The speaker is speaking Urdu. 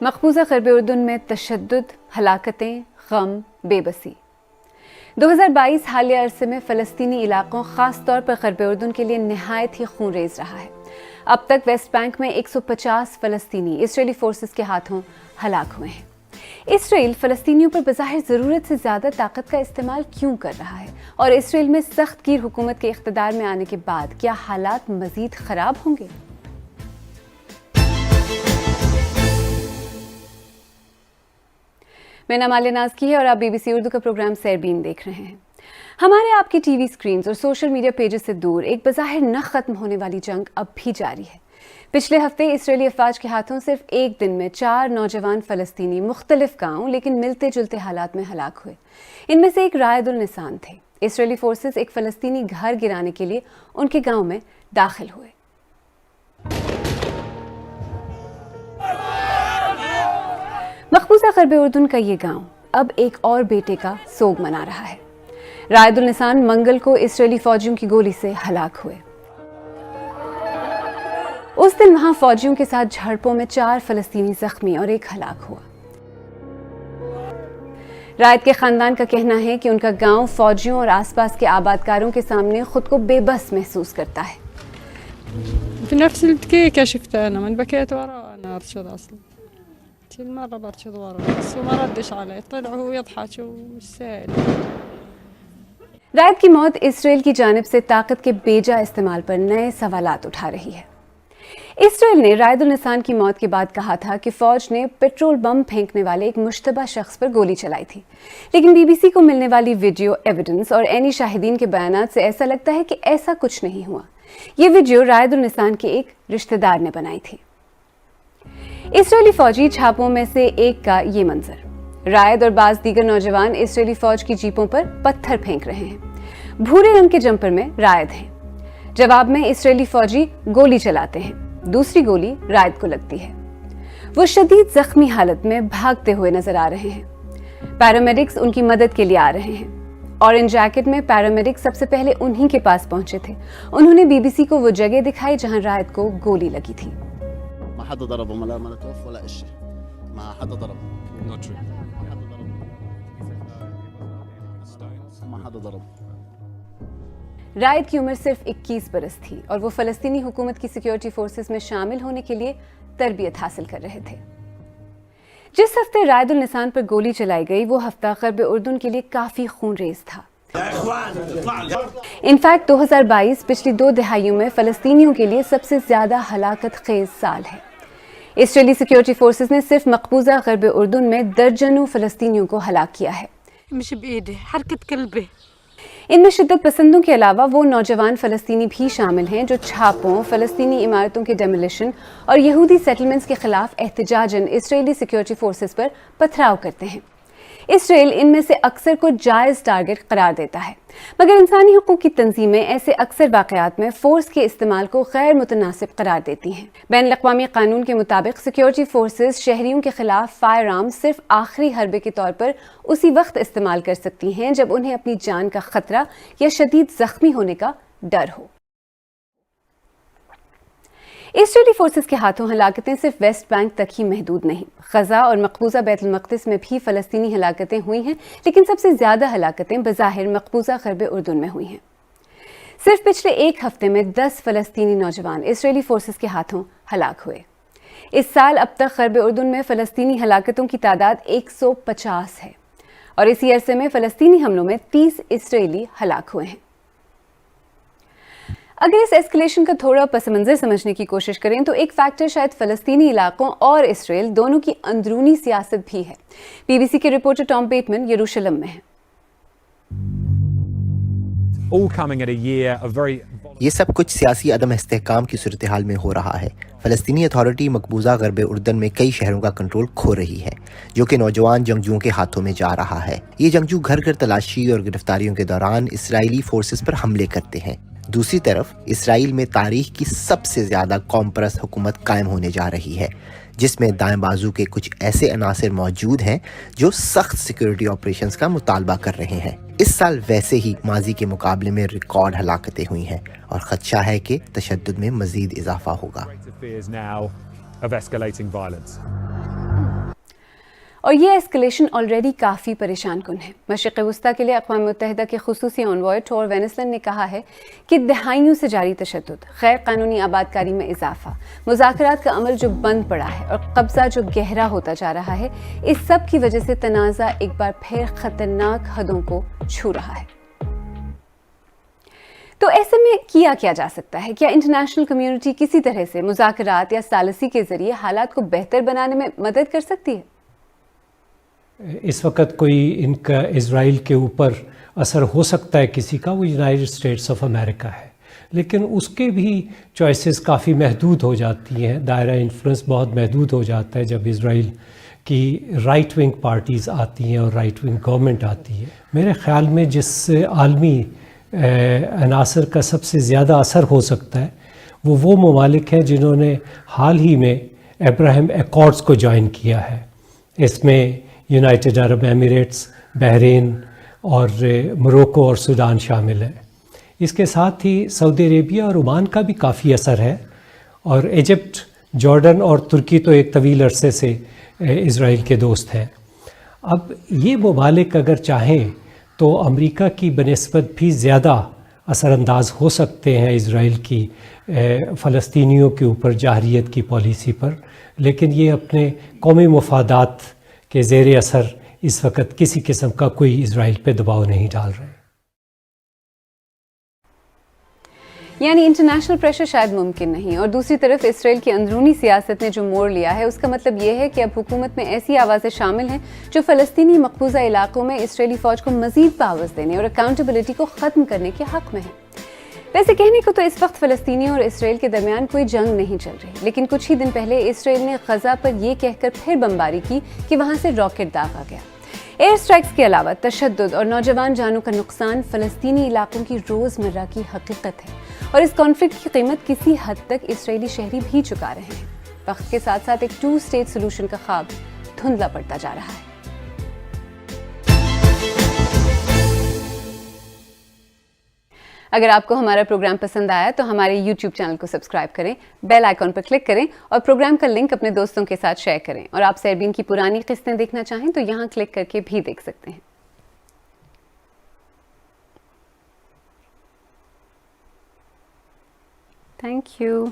مقبوضہ غرب اردن میں تشدد، ہلاکتیں، غم، بے بسی۔ 2022 حالیہ عرصے میں فلسطینی علاقوں خاص طور پر غرب اردن کے لیے نہایت ہی خون ریز رہا ہے۔ اب تک ویسٹ بینک میں 150 فلسطینی اسرائیلی فورسز کے ہاتھوں ہلاک ہوئے ہیں۔ اسرائیل فلسطینیوں پر بظاہر ضرورت سے زیادہ طاقت کا استعمال کیوں کر رہا ہے؟ اور اسرائیل میں سخت گیر حکومت کے اقتدار میں آنے کے بعد کیا حالات مزید خراب ہوں گے؟ میں نام عالیہ ناز کی ہے اور آپ بی بی سی اردو کا پروگرام سیربین دیکھ رہے ہیں۔ ہمارے آپ کی ٹی وی سکرینز اور سوشل میڈیا پیجز سے دور ایک بظاہر نہ ختم ہونے والی جنگ اب بھی جاری ہے۔ پچھلے ہفتے اسرائیلی افواج کے ہاتھوں صرف ایک دن میں 4 نوجوان فلسطینی مختلف گاؤں لیکن ملتے جلتے حالات میں ہلاک ہوئے۔ ان میں سے ایک رائد النسان تھے۔ اسرائیلی فورسز ایک فلسطینی گھر گرانے کے لیے ان کے گاؤں میں داخل ہوئے۔ مقبوضہ غرب اردن کا یہ گاؤں اب ایک اور بیٹے کا سوگ منا رہا ہے۔ رائد النسان منگل کو اسرائیلی فوجیوں کی گولی سے ہلاک ہوئے۔ اس دن وہاں فوجیوں کے ساتھ جھڑپوں میں 4 فلسطینی زخمی اور 1 ہلاک ہوا۔ رائد کے خاندان کا کہنا ہے کہ ان کا گاؤں فوجیوں اور آس پاس کے آبادکاروں کے سامنے خود کو بے بس محسوس کرتا ہے۔ في نفس الدقيقة شفتها أنا من بكيت وراه أنا أرشد أصلا كل مرة برشد وراه بس ما ردش علي طلع هو يضحك والسائل۔ رائد کی موت اسرائیل کی جانب سے طاقت کے بیجا استعمال پر نئے سوالات اٹھا رہی ہے۔ اسرائیل نے رائد النسان کی موت کے بعد کہا تھا کہ فوج نے پیٹرول بم پھینکنے والے ایک مشتبہ شخص پر گولی چلائی تھی، لیکن بی بی سی کو ملنے والی ویڈیو ایویڈنس اور عینی شاہدین کے بیانات سے ایسا لگتا ہے کہ ایسا کچھ نہیں ہوا۔ یہ ویڈیو رائد النسان کے ایک رشتہ دار نے بنائی تھی۔ اسرائیلی فوجی چھاپوں میں سے ایک کا یہ منظر۔ رائد اور بعض دیگر نوجوان اسرائیلی فوج کی جیپوں پر پتھر پھینک رہے ہیں۔ بھورے رنگ کے جمپر میں رائد ہیں۔ جواب میں اسرائیلی فوجی گولی چلاتے ہیں۔ دوسری گولی رائد کو لگتی ہے۔ وہ شدید زخمی حالت میں بھاگتے ہوئے نظر آ رہے ہیں۔ پیرامیڈکس ان کی مدد کے لیے آ رہے ہیں۔ اورنج جیکٹ میں پیرامیڈکس سب سے پہلے انہی کے پاس پہنچے تھے۔ انہوں نے بی بی سی کو وہ جگہ دکھائی جہاں رائد کو گولی لگی تھی۔ ما حدا ضربه ولا مولوتوف ولا شيء ما حدا ضربه not true ما حدا ضربه رائد کی عمر صرف 21 برس تھی اور وہ فلسطینی حکومت کی سیکیورٹی فورسز میں شامل ہونے کے لیے تربیت حاصل کر رہے تھے۔ جس ہفتے رائد النسان پر گولی چلائی گئی وہ ہفتہ غرب اردن کے لیے کافی خون ریز تھا۔ انفیکٹ 2022 پچھلی 2 دہائیوں میں فلسطینیوں کے لیے سب سے زیادہ ہلاکت خیز سال ہے۔ اسرائیلی سیکیورٹی فورسز نے صرف مقبوضہ غرب اردن میں درجنوں فلسطینیوں کو ہلاک کیا ہے۔ مش بإيدي حركة كلبي۔ ان میں شدت پسندوں کے علاوہ وہ نوجوان فلسطینی بھی شامل ہیں جو چھاپوں، فلسطینی عمارتوں کے ڈیمولیشن اور یہودی سیٹلمنٹس کے خلاف احتجاجاً اسرائیلی سیکیورٹی فورسز پر پتھراؤ کرتے ہیں۔ اسرائیل ان میں سے اکثر کو جائز ٹارگٹ قرار دیتا ہے، مگر انسانی حقوق کی تنظیمیں ایسے اکثر واقعات میں فورس کے استعمال کو غیر متناسب قرار دیتی ہیں۔ بین الاقوامی قانون کے مطابق سیکیورٹی فورسز شہریوں کے خلاف فائر آرمز صرف آخری حربے کے طور پر اسی وقت استعمال کر سکتی ہیں جب انہیں اپنی جان کا خطرہ یا شدید زخمی ہونے کا ڈر ہو۔ اسرائیلی فورسز کے ہاتھوں ہلاکتیں صرف ویسٹ بینک تک ہی محدود نہیں۔ غزہ اور مقبوضہ بیت المقدس میں بھی فلسطینی ہلاکتیں ہوئی ہیں، لیکن سب سے زیادہ ہلاکتیں بظاہر مقبوضہ غرب اردن میں ہوئی ہیں۔ صرف پچھلے 1 ہفتے میں 10 فلسطینی نوجوان اسرائیلی فورسز کے ہاتھوں ہلاک ہوئے۔ اس سال اب تک غرب اردن میں فلسطینی ہلاکتوں کی تعداد 150 ہے اور اسی عرصے میں فلسطینی حملوں میں 30 اسرائیلی ہلاک ہوئے ہیں۔ اگر اس ایسکلیشن کا تھوڑا پس منظر سمجھنے کی کوشش کریں تو ایک فیکٹر شاید فلسطینی علاقوں اور اسرائیل دونوں کی اندرونی سیاست بھی ہے۔ بی بی سی کے رپورٹر ٹام بیٹمن یروشلم میں ہیں۔ یہ سب کچھ سیاسی عدم استحکام کی صورتحال میں ہو رہا ہے۔ فلسطینی اتھارٹی مقبوضہ غرب اردن میں کئی شہروں کا کنٹرول کھو رہی ہے، جو کہ نوجوان جنگجوؤں کے ہاتھوں میں جا رہا ہے۔ یہ جنگجو گھر گھر تلاشی اور گرفتاریوں کے دوران اسرائیلی فورسز پر حملے کرتے ہیں۔ دوسری طرف اسرائیل میں تاریخ کی سب سے زیادہ قوم پرست حکومت قائم ہونے جا رہی ہے، جس میں دائیں بازو کے کچھ ایسے عناصر موجود ہیں جو سخت سیکیورٹی آپریشنز کا مطالبہ کر رہے ہیں۔ اس سال ویسے ہی ماضی کے مقابلے میں ریکارڈ ہلاکتیں ہوئی ہیں اور خدشہ ہے کہ تشدد میں مزید اضافہ ہوگا۔ اور یہ ایسکلیشن آلریڈی کافی پریشان کن ہے۔ مشرق وسطیٰ کے لیے اقوام متحدہ کے خصوصی انوائے ٹور وینسلن نے کہا ہے کہ دہائیوں سے جاری تشدد، غیر قانونی آباد کاری میں اضافہ، مذاکرات کا عمل جو بند پڑا ہے اور قبضہ جو گہرا ہوتا جا رہا ہے، اس سب کی وجہ سے تنازع ایک بار پھر خطرناک حدوں کو چھو رہا ہے۔ تو ایسے میں کیا جا سکتا ہے؟ کیا انٹرنیشنل کمیونٹی کسی طرح سے مذاکرات یا ثالثی کے ذریعے حالات کو بہتر بنانے میں مدد کر سکتی ہے؟ اس وقت کوئی ان کا اسرائیل کے اوپر اثر ہو سکتا ہے کسی کا، وہ یونائٹڈ اسٹیٹس آف امریکہ ہے، لیکن اس کے بھی چوائسیز کافی محدود ہو جاتی ہیں، دائرہ انفلوئنس بہت محدود ہو جاتا ہے جب اسرائیل کی رائٹ ونگ پارٹیز آتی ہیں اور رائٹ ونگ گورنمنٹ آتی ہے۔ میرے خیال میں جس عالمی عناصر کا سب سے زیادہ اثر ہو سکتا ہے وہ ممالک ہیں جنہوں نے حال ہی میں ابراہیم ایکارڈز کو جوائن کیا ہے۔ اس میں یونائٹڈ عرب ایمریٹس، بحرین اور موروکو اور سوڈان شامل ہیں۔ اس کے ساتھ ہی سعودی عربیہ اور عمان کا بھی کافی اثر ہے، اور ایجپٹ، جارڈن اور ترکی تو ایک طویل عرصے سے اسرائیل کے دوست ہیں۔ اب یہ ممالک اگر چاہیں تو امریکہ کی بنسبت بھی زیادہ اثر انداز ہو سکتے ہیں اسرائیل کی فلسطینیوں کے اوپر جارحیت کی پالیسی پر، لیکن یہ اپنے قومی مفادات کے زیر اثر اس وقت کسی قسم کا کوئی اسرائیل پہ دباؤ نہیں ڈال رہے۔ یعنی انٹرنیشنل پریشر شاید ممکن نہیں، اور دوسری طرف اسرائیل کی اندرونی سیاست نے جو موڑ لیا ہے، اس کا مطلب یہ ہے کہ اب حکومت میں ایسی آوازیں شامل ہیں جو فلسطینی مقبوضہ علاقوں میں اسرائیلی فوج کو مزید پاورز دینے اور اکاؤنٹیبلٹی کو ختم کرنے کے حق میں ہیں۔ ویسے کہنے کو تو اس وقت فلسطینیوں اور اسرائیل کے درمیان کوئی جنگ نہیں چل رہی، لیکن کچھ ہی دن پہلے اسرائیل نے غزہ پر یہ کہہ کر پھر بمباری کی کہ وہاں سے راکٹ داغا گیا۔ ایئر اسٹرائکس کے علاوہ تشدد اور نوجوان جانوں کا نقصان فلسطینی علاقوں کی روزمرہ کی حقیقت ہے، اور اس کانفلکٹ کی قیمت کسی حد تک اسرائیلی شہری بھی چکا رہے ہیں۔ وقت کے ساتھ ساتھ ایک 2 اسٹیٹ سولوشن کا خواب دھندلا پڑتا جا رہا ہے۔ اگر آپ کو ہمارا پروگرام پسند آیا تو ہمارے یوٹیوب چینل کو سبسکرائب کریں، بیل آئیکن پر کلک کریں اور پروگرام کا لنک اپنے دوستوں کے ساتھ شیئر کریں، اور آپ سیربین کی پرانی قسطیں دیکھنا چاہیں تو یہاں کلک کر کے بھی دیکھ سکتے ہیں۔ Thank you.